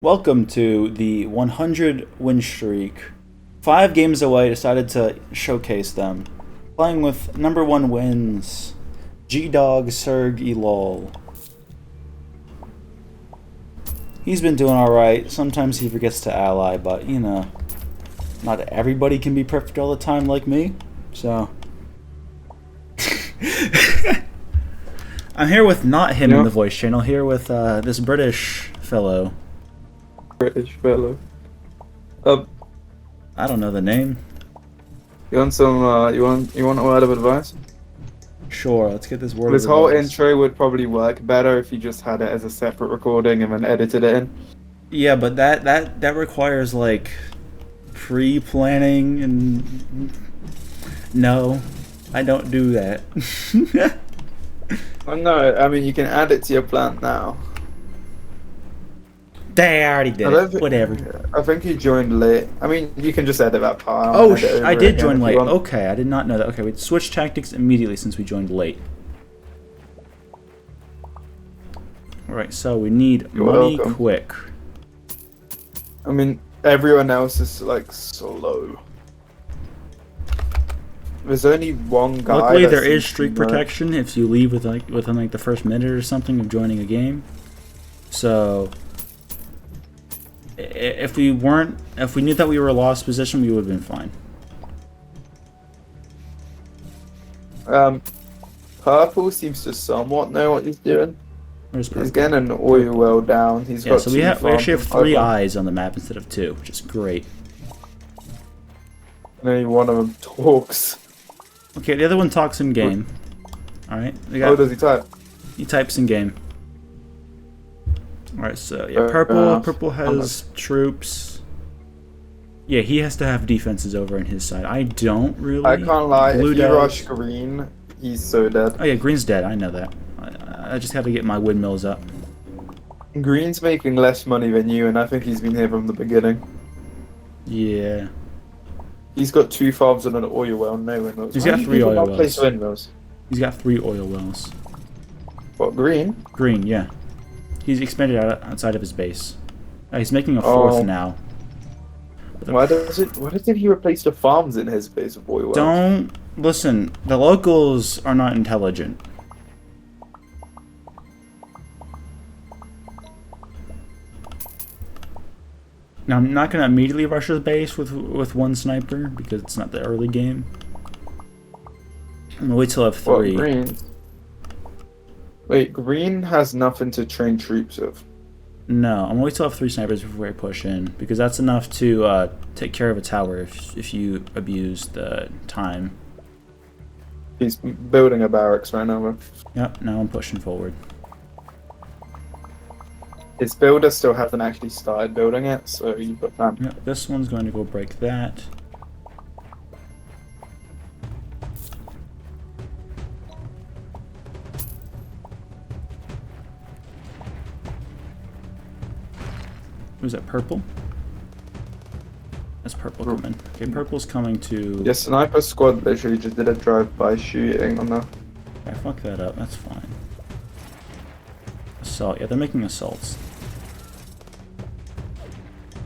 Welcome to the 100 win streak. 5 games away, decided to showcase them. Playing with #1 wins, G-Dog Serg Elol. He's been doing alright. Sometimes he forgets to ally, but you know, not everybody can be perfect all the time like me. So I'm here with not him in the voice channel, here with this British fellow. British fellow. I don't know the name. You want some? You want a word of advice? Sure, let's get this word. This whole intro would probably work better if you just had it as a separate recording and then edited it in. Yeah, but that requires like pre-planning and no, I don't do that. Oh no, I mean you can add it to your plan now. I already did it. Whatever. I think you joined late. I mean, you can just edit that part. Oh, I did join late. Okay, I did not know that. Okay, we switched tactics immediately since we joined late. Alright, so we need money quick. I mean, everyone else is like slow. There's only one guy. Luckily, there is streak protection if you leave within like the first minute or something of joining a game. So if we knew that we were a lost position, we would have been fine. Purple seems to somewhat know what he's doing. Where's Purple? He's getting an oil well down. He's got so we actually have 3 eyes on the map instead of 2, which is great. And only one of them talks. Okay, the other one talks in game. All right. Oh, does he type? He types in game. Alright, so yeah, purple has troops. Yeah, he has to have defenses over on his side. I don't really. I can't lie, Blue if you rush green, he's so dead. Oh yeah, green's dead, I know that. I just have to get my windmills up. Green's making less money than you, and I think he's been here from the beginning. Yeah. He's got 2 farms and an oil well, no windmills. He's got 3 oil wells. Place windmills? He's got 3 oil wells. What, green? Green, yeah. He's expanded outside of his base. He's making a 4th now. Why doesn't he replace the farms in his base with oil wells? Don't listen. The locals are not intelligent. Now I'm not gonna immediately rush his base with 1 sniper because it's not the early game. I'm gonna wait till I have 3. What, green? Wait, green has nothing to train troops with. No, I'm gonna wait till I have 3 snipers before I push in, because that's enough to take care of a tower if you abuse the time. He's building a barracks right now, though. Yep, now I'm pushing forward. His builder still hasn't actually started building it, so you've got time. Yep, this one's going to go break that. Was that purple? That's purple coming. Okay, purple's coming to... Yeah, sniper squad literally just did a drive-by shooting on the... I fuck that up, that's fine. Assault, yeah, they're making assaults.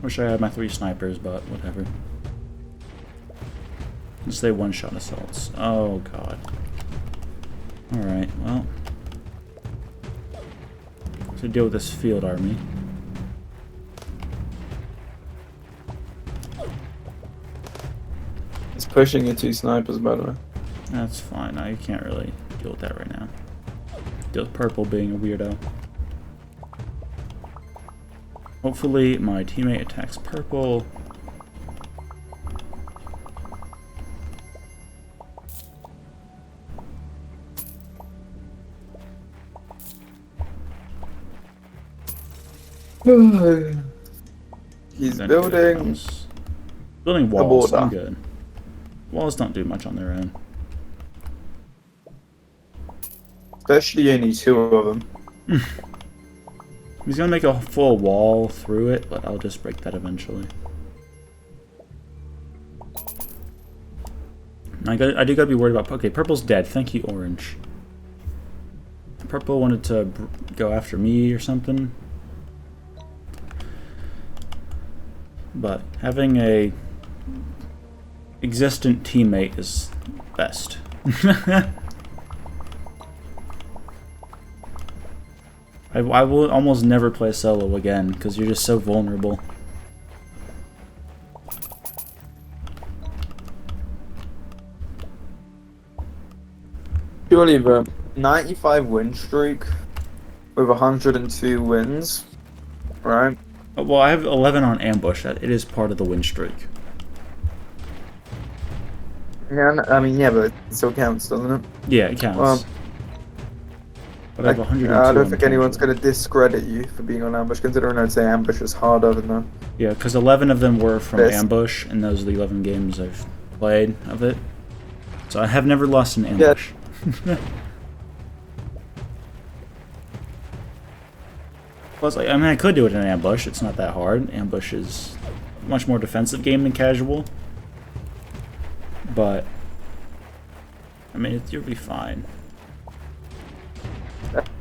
Wish I had my 3 snipers, but whatever. Let's say 1-shot assaults. Oh god. Alright, well. To deal with this field army. He's pushing your 2 snipers, by the way. That's fine. I can't really deal with that right now. Deal with purple being a weirdo. Hopefully my teammate attacks purple. He's building walls. I'm good. Walls don't do much on their own. Especially only 2 of them. He's gonna make a full wall through it, but I'll just break that eventually. I do gotta be worried about... Okay, purple's dead. Thank you, orange. Purple wanted to go after me or something. but having a existent teammate is best. I will almost never play solo again because you're just so vulnerable. Surely the 95 win streak with 102 wins, right? Well, I have 11 on ambush. It is part of the win streak. Yeah, I mean, yeah, but it still counts, doesn't it? Yeah, it counts. Well, but I have 102 I don't on think anyone's casual. going to discredit you for being on ambush, considering I'd say ambush is harder than that. Yeah, because 11 of them were from This. ambush, and those are the 11 games I've played of it. So I have never lost an ambush. Plus, I mean, I could do it in ambush. It's not that hard. Ambush is a much more defensive game than casual. But, I mean, you'll be fine.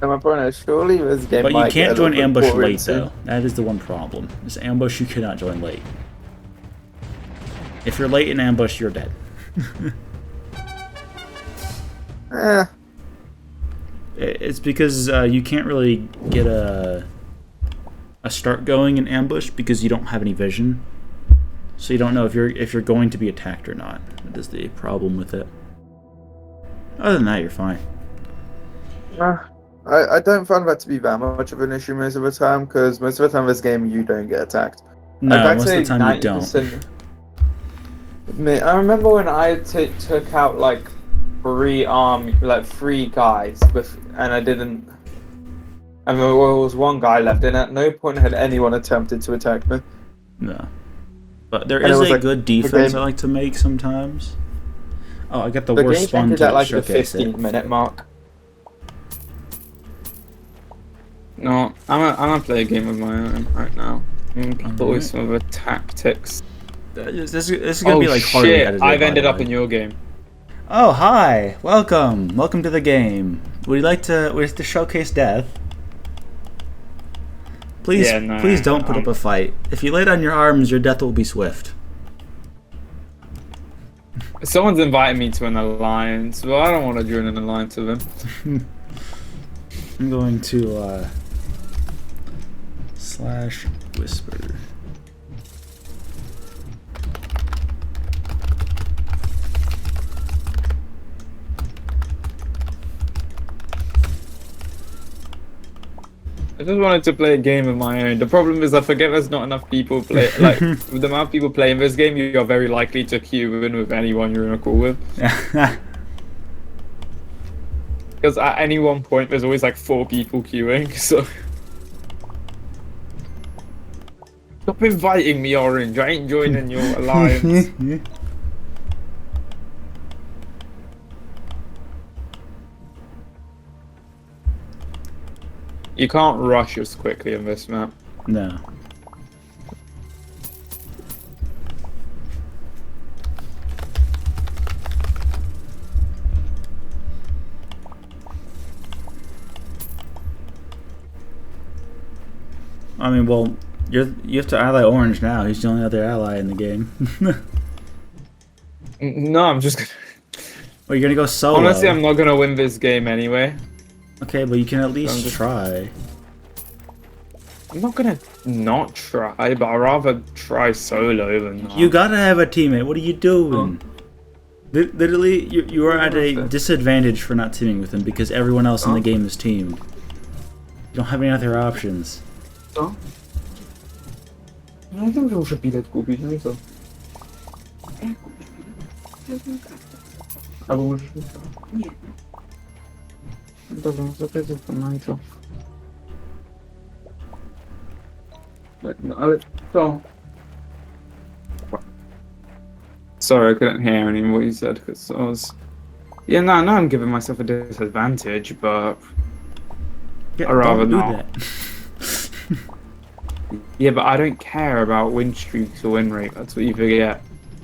And my point is, surely this game But you might can't get a join little bit ambush boring late, soon. though. That is the one problem. This ambush, you cannot join late. If you're late in ambush, you're dead. It's because you can't really get a start going in ambush because you don't have any vision, so you don't know if you're going to be attacked or not. That is the problem with it. Other than that, you're fine. I don't find that to be that much of an issue most of the time, because most of the time in this game you don't get attacked. No, I'd most of the say time you don't. 90%. I remember when I took out like three guys and I didn't. I mean, there was one guy left, and at no point had anyone attempted to attack me. No, but there And is it was a like, good defense game- I like to make sometimes. Oh, I got the The worst game spawn ended to at like the showcase it. 15-minute mark. No, I'm gonna play a game of my own right now. I'm gonna play Alright. some of the tactics. This is gonna be like hardly shit! edited, I've by ended the up way. in your game. Oh, hi! Welcome to the game. Would you like to showcase death? Please, Yeah, no, please don't put up a fight. If you lay down your arms, your death will be swift. Someone's invited me to an alliance, but I don't want to join an alliance with him. I'm going to /whisper. I just wanted to play a game of my own. The problem is I forget there's not enough people play. Like, with the amount of people playing this game, you are very likely to queue in with anyone you're in a call with. Because at any one point, there's always like 4 people queuing, so... Stop inviting me, Orange. I ain't joining your alliance. You can't rush as quickly on this map. No. I mean, well, you have to ally Orange now. He's the only other ally in the game. No, I'm just gonna... Well, you're gonna go solo. Honestly, I'm not gonna win this game anyway. Okay, but you can at least just- try. I'm not gonna not try, but I'd rather try solo than not. You gotta have a teammate. What are you doing? Literally, you are at a disadvantage for not teaming with him because everyone else in the game is teamed. You don't have any other options. Co? No to muszę bilet kupić, no i co? Albo możesz... Nie. Dobra, zapytaj to, no i co? No ale co? Sorry, I couldn't hear any of what you said because I was... Yeah, no, I know I'm giving myself a disadvantage, but... Yeah, I'd rather don't do not. that. Yeah, but I don't care about win streaks or win rate. That's what you forget.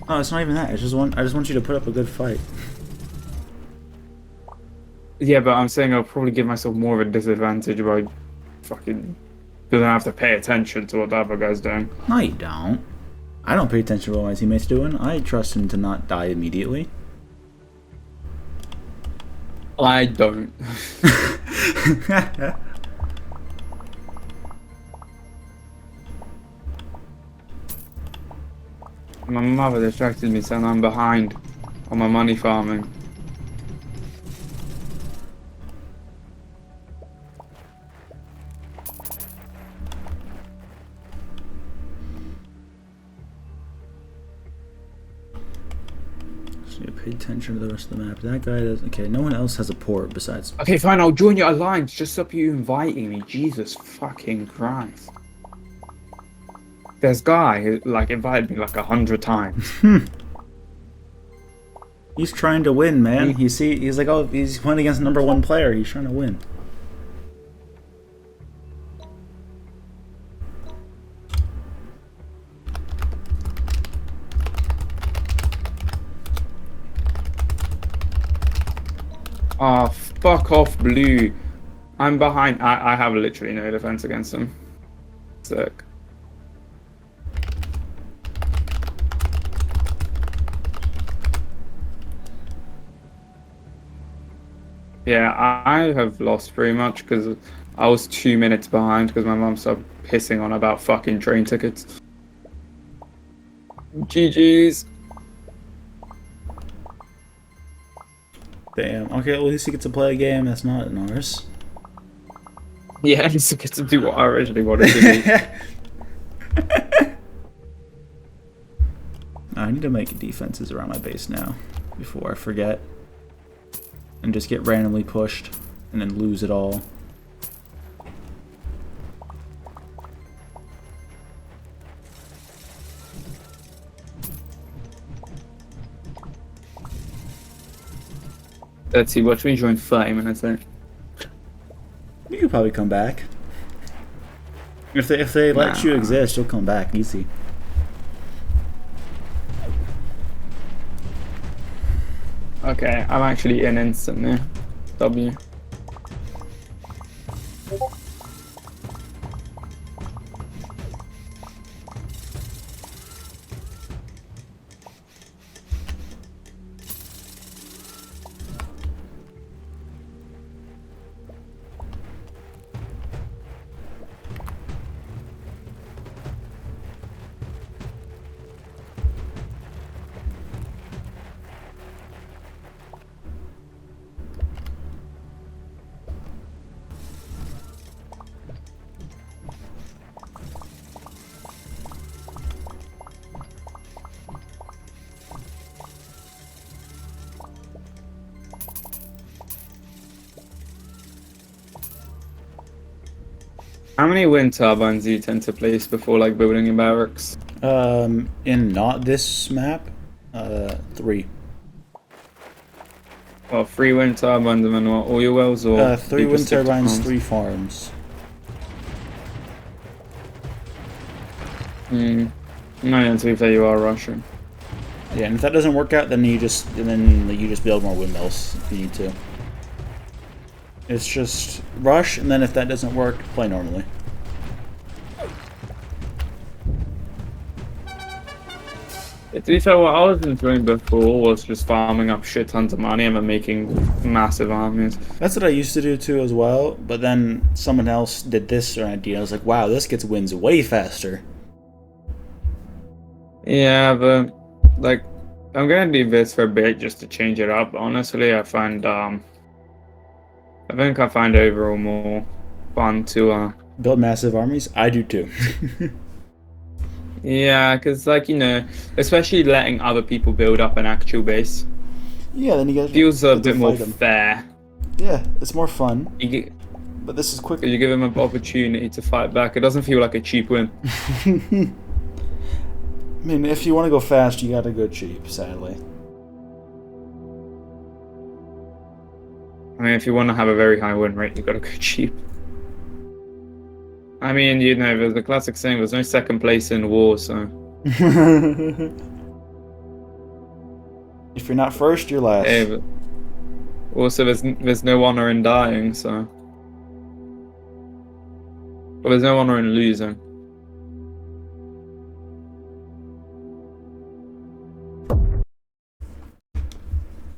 Oh, it's not even that. I just want you to put up a good fight. Yeah, but I'm saying I'll probably give myself more of a disadvantage by fucking... Because I have to pay attention to what the other guy's doing. No, you don't. I don't pay attention to what my teammate's doing. I trust him to not die immediately. I don't. My mother distracted me, saying I'm behind on my money farming. Just need to pay attention to the rest of the map. That guy does. Okay, no one else has a port besides. Okay, fine, I'll join your alliance. Just stop you inviting me. Jesus fucking Christ. This guy who like invited me like 100 times. He's trying to win, man. He's like, oh, he's playing against the #1 player. He's trying to win. Oh, fuck off, blue. I'm behind. I have literally no defense against him. Sick. Yeah, I have lost pretty much because I was 2 minutes behind because my mum started pissing on about fucking train tickets. GG's. Damn. Okay, at least he gets to play a game that's not in ours. Yeah, I just get to do what I originally wanted to do. I need to make defenses around my base now before I forget. And just get randomly pushed and then lose it all. Let's see, watch me join 30 minutes in. You could probably come back. If they let you exist, you'll come back easy. Okay, I'm actually in instantly. W. How many wind turbines do you tend to place before like building your barracks? In not this map, 3. Well, 3 wind turbines and then what? All your wells or 3 you wind just stick to turbines, farms? 3 farms. No, yeah, to be fair, you are Russian. Yeah, and if that doesn't work out, then you just build more windmills if you need to. It's just rush, and then if that doesn't work, play normally. To be fair, what I was doing before was just farming up shit tons of money and then making massive armies. That's what I used to do too as well, but then someone else did this idea. I was like, wow, this gets wins way faster. Yeah, but like, I'm gonna do this for a bit just to change it up. Honestly, I think I find overall more fun to Build massive armies? I do too. yeah, because like, you know, especially letting other people build up an actual base Yeah, then you guys feels a get to bit more fight 'em. fair. Yeah, it's more fun, You but this is quicker. give them an opportunity to fight back. It doesn't feel like a cheap win. I mean, if you want to go fast, you gotta go cheap, sadly. I mean, if you want to have a very high win rate, you gotta go cheap. I mean, you know, there's the classic saying, there's no second place in war, so... If you're not first, you're last. Hey, but also, there's no honor in dying, so... Well, there's no honor in losing.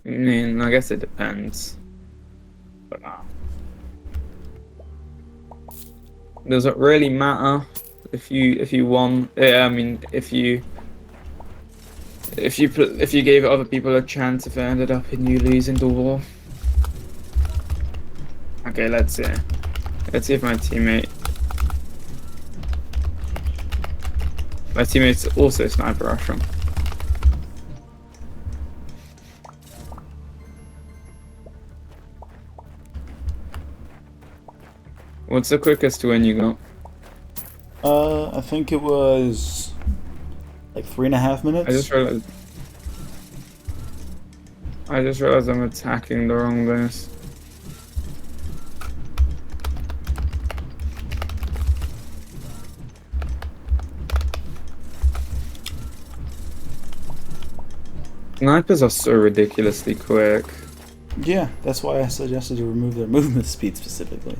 I mean, I guess it depends. But does it really matter if you won? I mean, if you gave other people a chance if it ended up in you losing the war. Okay, let's see. Let's see if my teammate's also sniper rushing. What's the quickest win you got? I think it was like 3.5 minutes. I just realized I'm attacking the wrong base. Snipers are so ridiculously quick. Yeah, that's why I suggested to remove their movement speed specifically.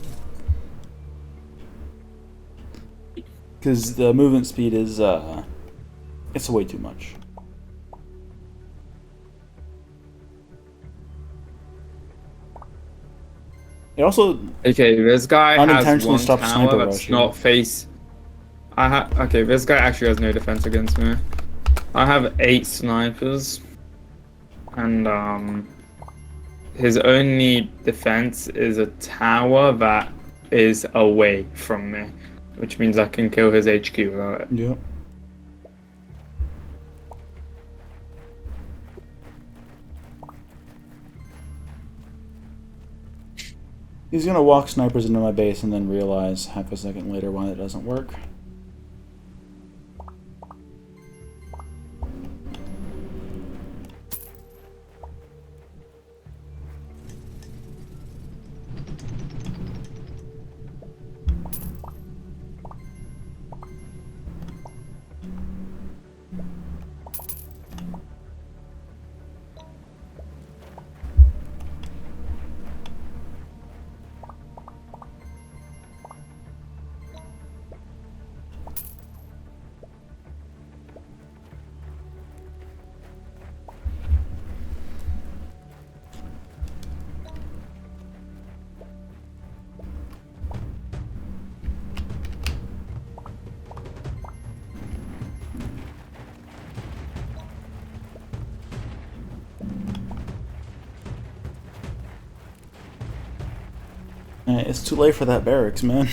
Because the movement speed is, it's way too much. It also Okay, this guy has unintentionally one stops sniper tower that's rushing. not face. Okay, this guy actually has no defense against me. I have 8 snipers, and his only defense is a tower that is away from me, which means I can kill his HQ without it. Yep. He's gonna walk snipers into my base and then realize half a second later why it doesn't work. It's too late for that barracks, man.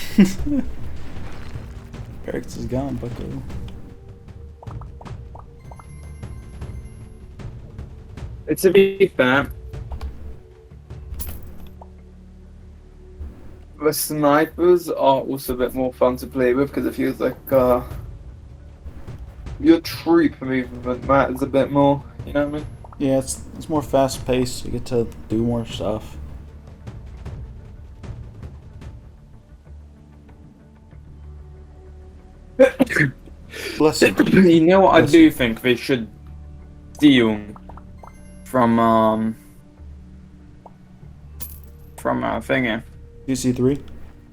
Barracks is gone, bucko. It's a big fair. The snipers are also a bit more fun to play with because it feels like your troop movement matters a bit more. You know what I mean? Yeah, it's more fast paced. You get to do more stuff. Bless you. You know what I do think they should steal from thingy. GC3?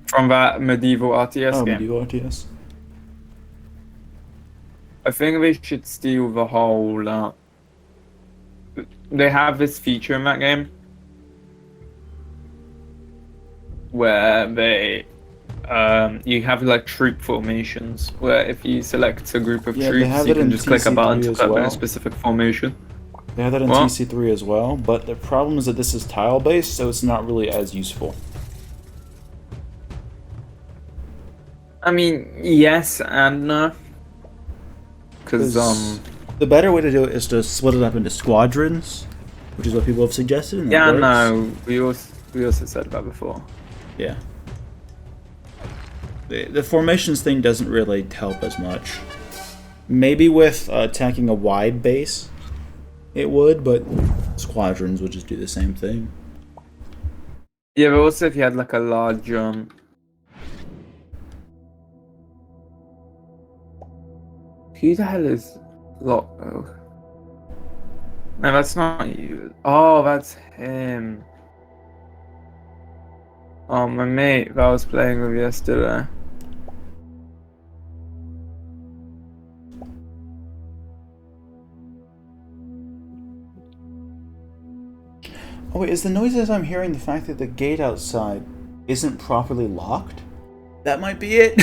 From that medieval RTS Oh, game. medieval RTS. I think they should steal the whole. They have this feature in that game where they you have like troop formations where if you select a group of troops, you can just click a button to put them in a specific formation. They have that in TC3 as well, but the problem is that this is tile based, so it's not really as useful. I mean, yes and no. Because the better way to do it is to split it up into squadrons, which is what people have suggested. And yeah, no, we also said that before. Yeah. The formations thing doesn't really help as much. Maybe with attacking a wide base, it would, but squadrons would just do the same thing. Yeah, but also if you had like a large who the hell is Lockville? No, that's not you. Oh, that's him. Oh, my mate that I was playing with yesterday. Oh wait, is the noises I'm hearing the fact that the gate outside isn't properly locked? That might be it.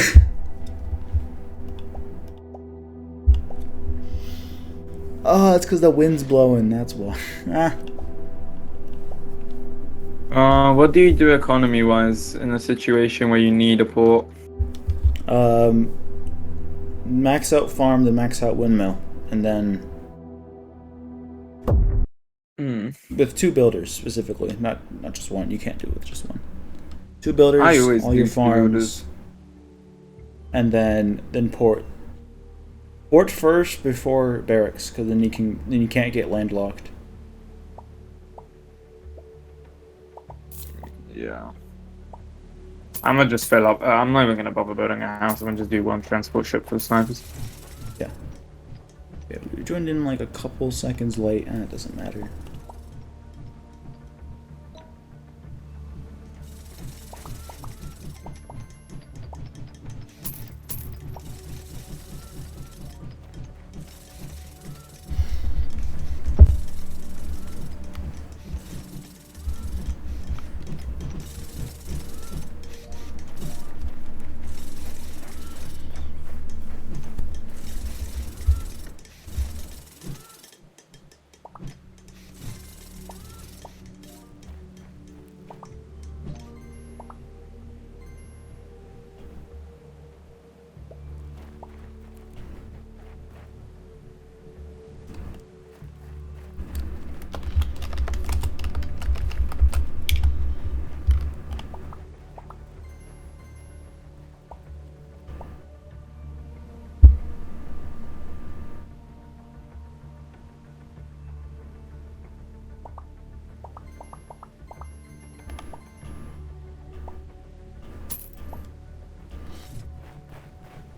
Oh, it's because the wind's blowing, that's why. What do you do economy-wise in a situation where you need a port? Max out farm, then max out windmill. And then with 2 builders specifically, not just one. You can't do it with just one. 2 builders, I always all do your 2 farms, builders. and then port. Port first before barracks, because then you can't get landlocked. Yeah. I'm gonna just fill up. I'm not even gonna bother building a house. I'm gonna just do 1 transport ship for the snipers. Yeah, we joined in like a couple seconds late, and it doesn't matter.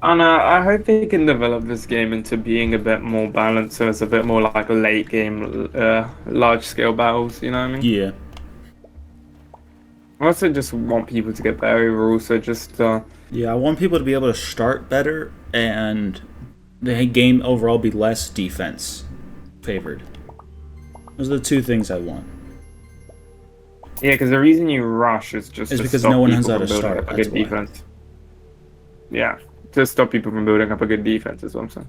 And I hope they can develop this game into being a bit more balanced, so it's a bit more like a late game, large scale battles. You know what I mean? Yeah. I also just want people to get better overall. So just Yeah, I want people to be able to start better and the game overall be less defense favored. Those are the 2 things I want. yeah, because the reason you rush is just It's to because stop no one knows people how to from building start, up a that's good why. defense. Yeah, to stop people from building up a good defense is what I'm saying.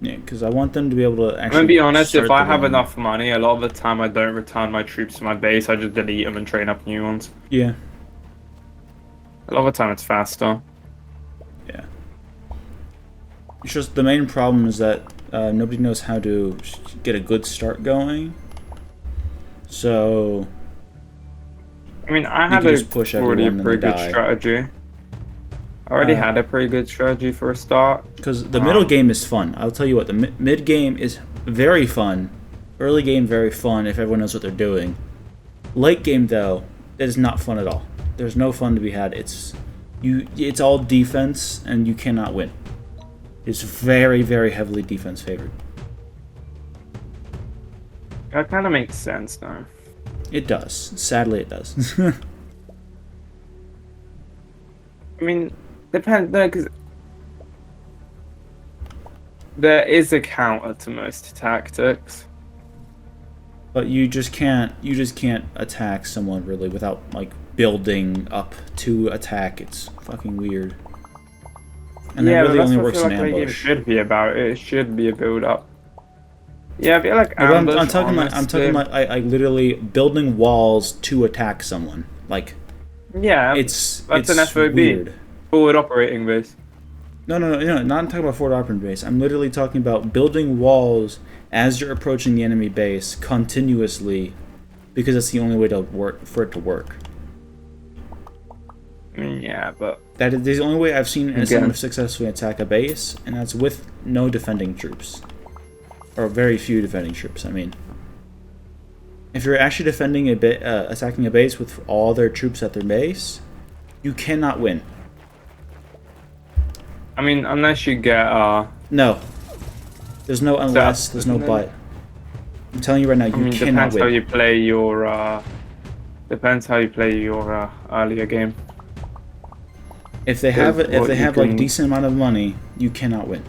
Yeah, because I want them to be able to actually. I'm gonna be honest, start if I the have run. enough money, a lot of the time I don't return my troops to my base. I just delete them and train up new ones. Yeah. A lot of the time it's faster. Yeah. It's just the main problem is that nobody knows how to get a good start going. So. I mean, I You had can just push already a everyone and pretty good die. strategy. I already had a pretty good strategy for a start. Because the middle game is fun. I'll tell you what, the mid game is very fun. Early game very fun if everyone knows what they're doing. Late game though, it is not fun at all. There's no fun to be had. It's all defense and you cannot win. It's very, very heavily defense favored. That kind of makes sense though. It does. Sadly, it does. I mean, depends though, because there is a counter to most tactics. But you just can't attack someone really without like building up to attack. It's fucking weird. And that really only works in ambush. It ambush. should be about. It should be a build up. Yeah, I feel like No, but ambush. I'm talking like I literally building walls to attack someone. Like Yeah, it's that's it's an FOB. weird. Forward operating base. No, not talking about forward operating base. I'm literally talking about building walls as you're approaching the enemy base continuously, because that's the only way to work for it to work. I mean, yeah, but That is the only way I've seen someone Again. successfully attack a base, and that's with no defending troops. Or very few defending troops, I mean. If you're actually defending attacking a base with all their troops at their base, you cannot win. I mean, unless you get No. There's no unless, there's no but. I'm telling you right now, you cannot depends how win. you play your earlier game. If they have Because if what they you have like can- decent amount of money, you cannot win.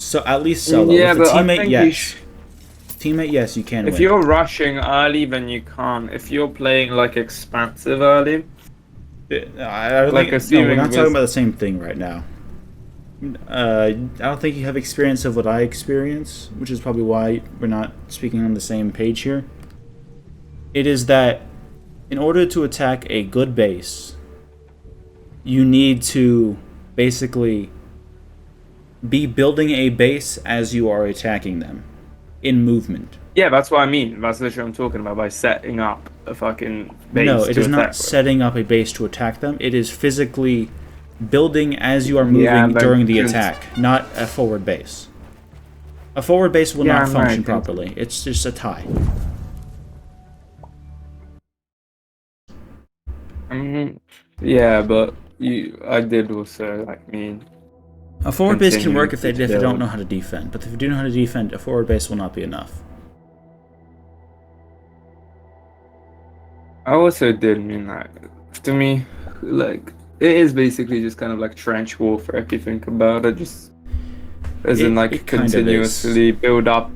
So at least solo. Yeah, With a but I teammate, think yes. Teammate, yes, you can if win. you're rushing early, then you can't. If you're playing like expansive early, I don't like think. No, we're assuming not talking this- about the same thing right now. I don't think you have experience of what I experience, which is probably why we're not speaking on the same page here. It is that in order to attack a good base, you need to basically be building a base as you are attacking them in movement. Yeah, that's what I mean. That's literally what I'm talking about by setting up a fucking base. No, it to is not attack with. setting up a base to attack them. It is physically building as you are moving Yeah, but during the it's- attack, not a forward base. A forward base will Yeah, not I function think- properly. It's just a tie. Yeah, but I did also like mean. A forward base can Continue work if they to don't build. know how to defend, but if they do know how to defend, a forward base will not be enough. I also did mean that. To me, like it is basically just kind of like trench warfare if you think about it. Just as in like it kind of is. continuously build up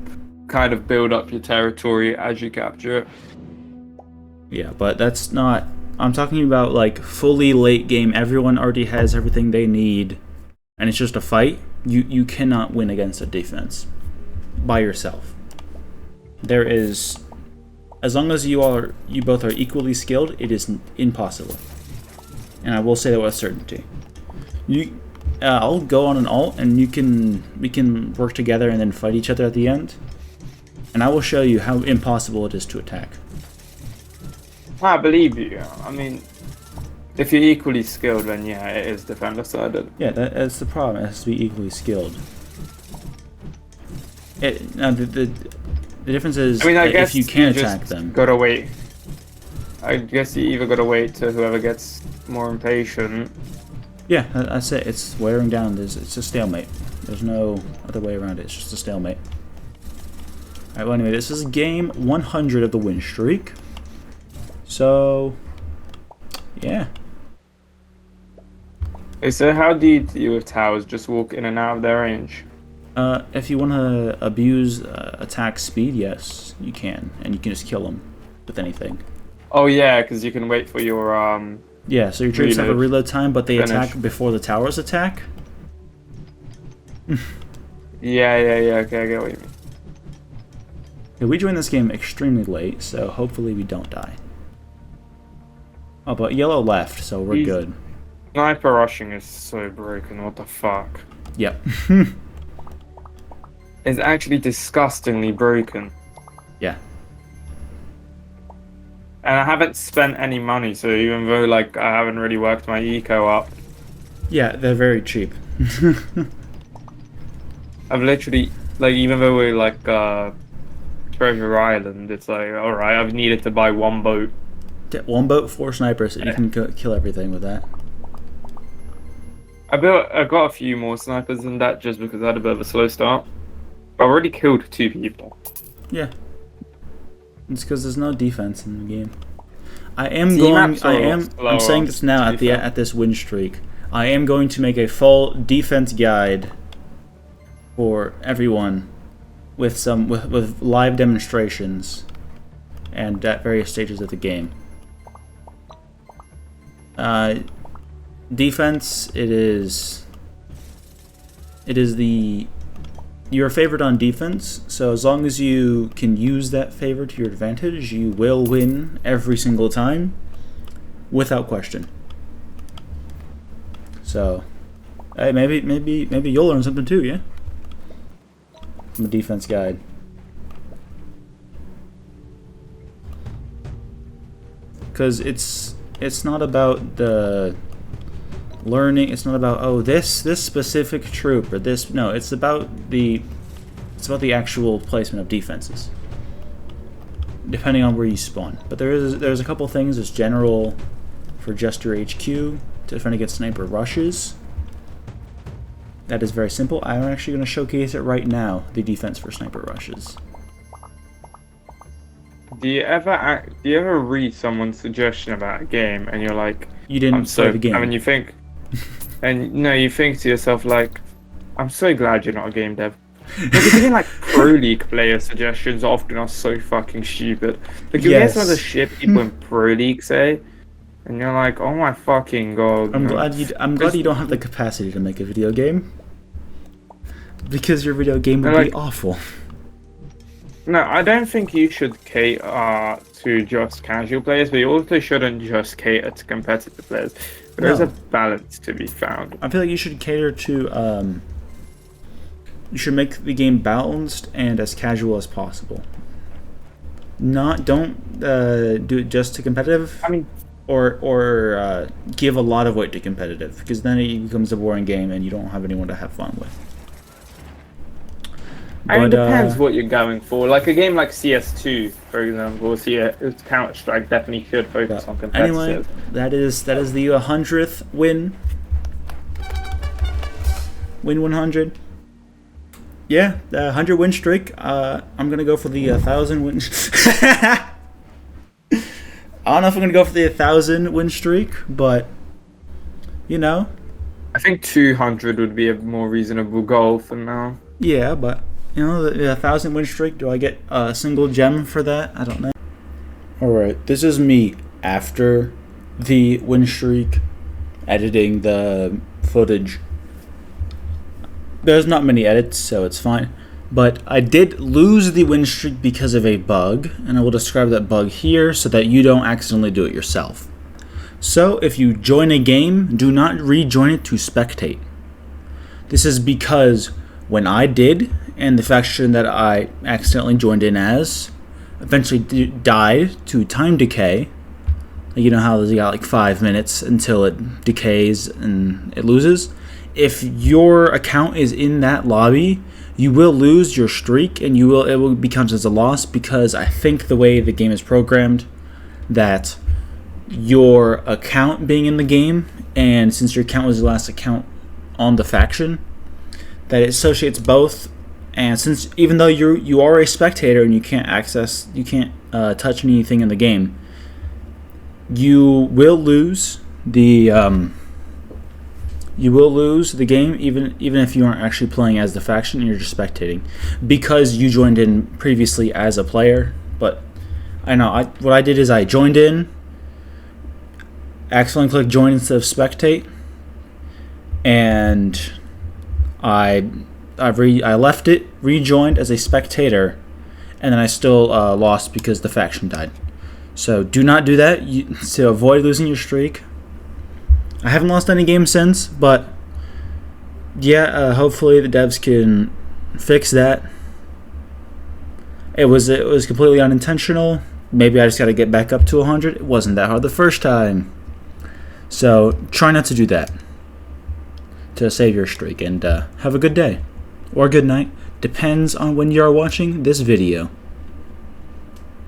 your territory as you capture it. Yeah, but that's not. I'm talking about like fully late game. Everyone already has everything they need, and it's just a fight. You cannot win against a defense by yourself. There is, as long as you both are equally skilled, it is impossible. And I will say that with certainty. I'll go on an ult, and we can work together and then fight each other at the end. And I will show you how impossible it is to attack. I believe you. I mean, if you're equally skilled, then yeah, it is defender sided. Yeah, that's the problem. It has to be equally skilled. The difference is I mean, I if guess you can just attack them. gotta wait. I guess you either gotta wait to whoever gets more impatient. Yeah, that's it. It's wearing down. It's a stalemate. There's no other way around it. It's just a stalemate. Alright, well anyway, this is game 100 of the win streak. So, yeah. Okay, so how do you deal with towers? Just walk in and out of their range? If you want to abuse attack speed, yes, you can. And you can just kill them with anything. Oh yeah, because you can wait for your Yeah, so your troops have a Reload. reload time, but they Finish. attack before the towers attack. Yeah, okay, I get what you mean. Yeah, we joined this game extremely late, so hopefully we don't die. Oh, but yellow left, so we're Easy. good. Sniper rushing is so broken, what the fuck? Yep. It's actually disgustingly broken. Yeah. And I haven't spent any money, so even though like I haven't really worked my eco up, Yeah, they're very cheap. I've literally like even though we're like Treasure Island, it's like alright, I've needed to buy one boat. One boat, 4 snipers, and you can kill everything with that. I got a few more snipers than that just because I had a bit of a slow start. I already killed 2 people. Yeah. It's because there's no defense in the game. I'm saying this now at this win streak. I am going to make a full defense guide for everyone with live demonstrations and at various stages of the game. Defense, you're favored on defense, so as long as you can use that favor to your advantage, you will win every single time, without question. So, hey, maybe you'll learn something too, yeah? From a defense guide. Because it's not about the learning. It's not about this specific troop or this. No, it's about the actual placement of defenses, depending on where you spawn. But there's a couple things as general for just your HQ to defend against sniper rushes. That is very simple. I'm actually going to showcase it right now. The defense for sniper rushes. Do you ever read someone's suggestion about a game and you're like, You didn't play the game. I mean, you think, and no, you think to yourself like, I'm so glad you're not a game dev. Because even like Pro League player suggestions often are so fucking stupid. Like you hear some of the shit people in Pro League say, and you're like, oh my fucking god. I'm glad you don't have the capacity to make a video game. Because your video game would be awful. No, I don't think you should cater to just casual players, but you also shouldn't just cater to competitive players. There's a balance to be found. I feel like you should cater to you should make the game balanced and as casual as possible. Don't do it just to competitive. I mean, or give a lot of weight to competitive, because then it becomes a boring game and you don't have anyone to have fun with. I mean, it depends what you're going for. Like a game like CS2, for example, or Counter-Strike definitely should focus on competitive. Anyway, that is the 100th win. Win 100. Yeah, the 100 win streak. I'm gonna go for the 1,000 win. I don't know if I'm gonna go for the 1,000 win streak, but you know. I think 200 would be a more reasonable goal for now. Yeah, but you know, the 1,000 win streak. Do I get a single gem for that? I don't know. All right, this is me after the win streak, editing the footage. There's not many edits, so it's fine. But I did lose the win streak because of a bug, and I will describe that bug here so that you don't accidentally do it yourself. So, if you join a game, do not rejoin it to spectate. This is because when I did, and the faction that I accidentally joined in as eventually died to time decay. You know how you got like 5 minutes until it decays and it loses? If your account is in that lobby, you will lose your streak, and it will become as a loss, because I think the way the game is programmed, that your account being in the game, and since your account was the last account on the faction, that it associates both. And since even though you are a spectator and you can't touch anything in the game, you will lose the game even if you aren't actually playing as the faction and you're just spectating, because you joined in previously as a player. But I know what I did is I joined in, accidentally clicked join instead of spectate, and I left it, rejoined as a spectator, and then I still lost because the faction died. So do not do that to avoid losing your streak. I haven't lost any games since, but yeah, hopefully the devs can fix that. It was completely unintentional. Maybe I just got to get back up to 100. It wasn't that hard the first time. So try not to do that to save your streak, and have a good day. Or good night, depends on when you are watching this video.